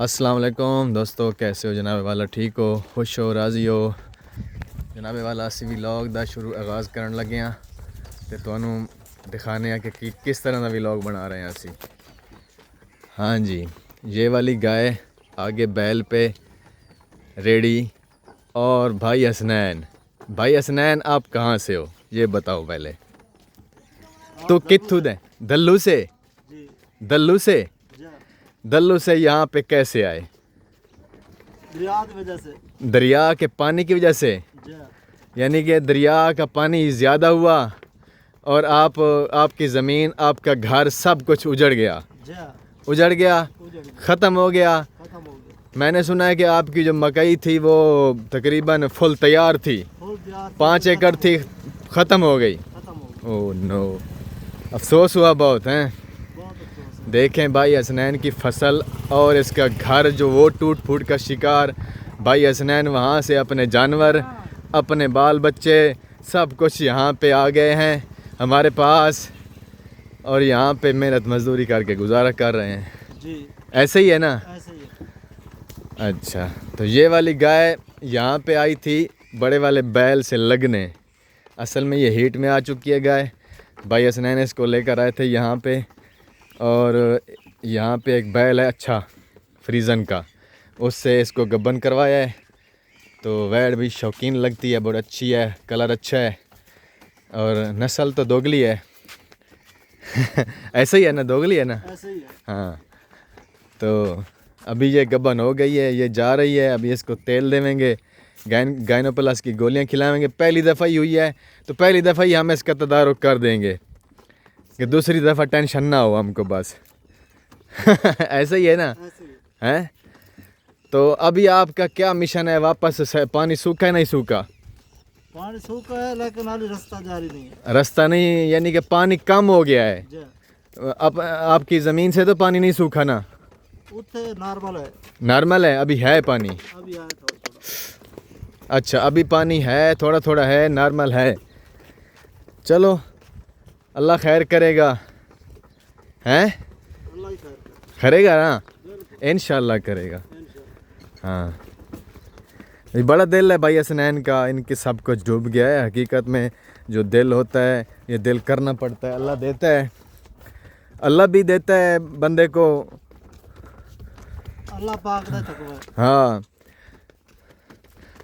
अस्सलाम वालेकुम दोस्तों, कैसे हो जनाब वाला? ठीक हो, खुश हो, राज़ी हो? जनाब वाला असी व्लॉग दा शुरू आगाज़ करन लगे हैं तो तुहानू दिखाने कि किस तरह का व्लॉग बना रहे हैं असी। हाँ जी, ये वाली गाय आगे बैल पे रेडी। और भाई हसनैन आप कहाँ से हो ये बताओ पहले तो। कित्थू दे? दल्लू से। दल्लू से दल्लू से यहाँ पे कैसे आए? दरिया की वजह से। दरिया के पानी की वजह से, यानी कि दरिया का पानी ज़्यादा हुआ और आपकी ज़मीन, आपका घर, सब कुछ उजड़ गया। ख़त्म हो गया। मैंने सुना है कि आपकी जो मकई थी वो तकरीबन फुल तैयार थी, 5 एकड़ थी, ख़त्म हो गई। ओह नो, अफसोस हुआ बहुत हैं। देखें भाई हसनैन की फसल और इसका घर जो वो टूट फूट का शिकार। भाई हसनैन वहाँ से अपने जानवर, अपने बाल बच्चे, सब कुछ यहाँ पे आ गए हैं हमारे पास और यहाँ पे मेहनत मजदूरी करके गुजारा कर रहे हैं जी। ऐसे ही है ना? ऐसे ही है। अच्छा, तो ये वाली गाय यहाँ पे आई थी बड़े वाले बैल से लगने। असल में ये हीट में आ चुकी है गाय। भाई हसनैन इसको लेकर आए थे यहाँ पे और यहाँ पे एक बैल है अच्छा फ्रीज़न का, उससे इसको गब्बन करवाया है। तो वैड़ भी शौकीन लगती है, बहुत अच्छी है, कलर अच्छा है और नस्ल तो दोगली है। ऐसा ही है ना, दोगली है ना? ऐसे ही है। हाँ, तो अभी ये गब्बन हो गई है, ये जा रही है। अभी इसको तेल देवेंगे, गाइनोप्लस की गोलियां खिलाएंगे। पहली दफ़ा ही हुई है तो पहली दफ़ा ही हम इसका तदारुक कर देंगे कि दूसरी दफ़ा टेंशन ना हो हमको बस। ऐसा ही है ना? हैं? तो अभी आपका क्या मिशन है? वापस पानी सूखा है नहीं सूखा? पानी सूखा है लेकिन अभी रास्ता जारी नहीं है। रास्ता नहीं, यानी कि पानी कम हो गया है। अब आपकी ज़मीन से तो पानी नहीं सूखा ना? नॉर्मल है। नॉर्मल है, अभी है पानी? अभी है थोड़ा। अच्छा, अभी पानी है, थोड़ा थोड़ा है, नॉर्मल है। चलो अल्लाह खैर करेगा, हैं? करेगा ना, इंशाल्लाह करेगा। हाँ, ये बड़ा दिल है भाई हसनैन का, इनके सब कुछ डूब गया है। हकीकत में जो दिल होता है, ये दिल करना पड़ता है। अल्लाह देता है, अल्लाह भी देता है बंदे को, अल्लाह पाक देता है। हाँ,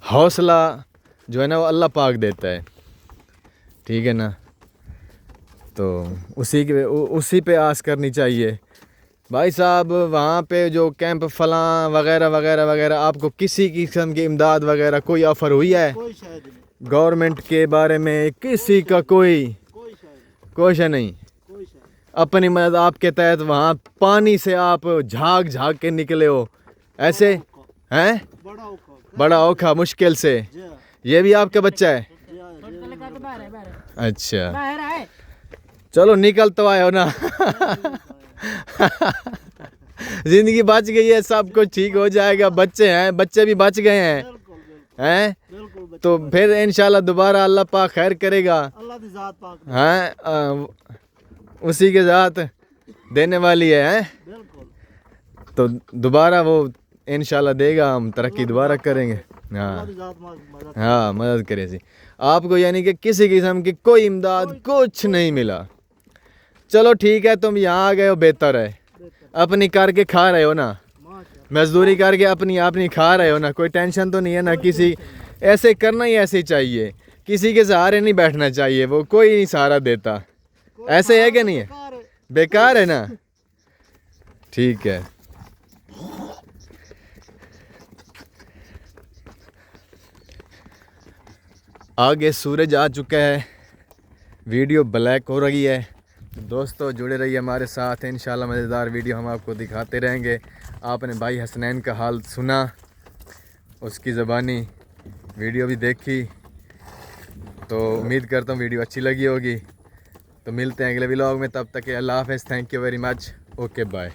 हौसला जो है ना वो अल्लाह पाक देता है, ठीक है ना? तो उसी पे आस करनी चाहिए भाई साहब। वहाँ पे जो कैंप फलां वगैरह वगैरह वगैरह, आपको किसी किस्म की इमदाद वगैरह कोई ऑफ़र हुई है गवर्नमेंट के बारे में? किसी का कोई नहीं। अपनी मदद आपके तहत वहाँ पानी से आप झाग के निकले हो, ऐसे हैं? बड़ा औखा मुश्किल से। ये भी आपका बच्चा है? अच्छा, चलो निकल तो आए हो ना। जिंदगी बच गई है, सब कुछ ठीक हो जाएगा। बच्चे हैं, बच्चे भी बच गए हैं तो फिर इंशाल्लाह दोबारा अल्लाह पाक खैर करेगा। हाँ, उसी के साथ देने वाली है। तो दोबारा वो इंशाल्लाह देगा, हम तरक्की दोबारा करेंगे। हाँ, मदद करे जी आपको, यानी कि किसी किस्म की कोई इमदाद कुछ नहीं मिला। चलो ठीक है, तुम यहाँ आ गए हो, बेहतर है। अपनी करके खा रहे हो ना, मजदूरी करके अपनी खा रहे हो ना, कोई टेंशन तो नहीं है ना किसी। ऐसे करना ही ऐसे चाहिए, किसी के सहारे नहीं बैठना चाहिए, वो कोई नहीं सहारा देता। ऐसे है कि नहीं है? बेकार है ना? ठीक है। आगे सूरज आ चुका है, वीडियो ब्लैक हो रही है। दोस्तों जुड़े रहिए हमारे साथ, इंशाल्लाह मज़ेदार वीडियो हम आपको दिखाते रहेंगे। आपने भाई हसनैन का हाल सुना, उसकी ज़बानी वीडियो भी देखी, तो उम्मीद करता हूँ वीडियो अच्छी लगी होगी। तो मिलते हैं अगले व्लॉग में, तब तक के अल्लाह हाफ़िज़। Thank you very much. Okay bye.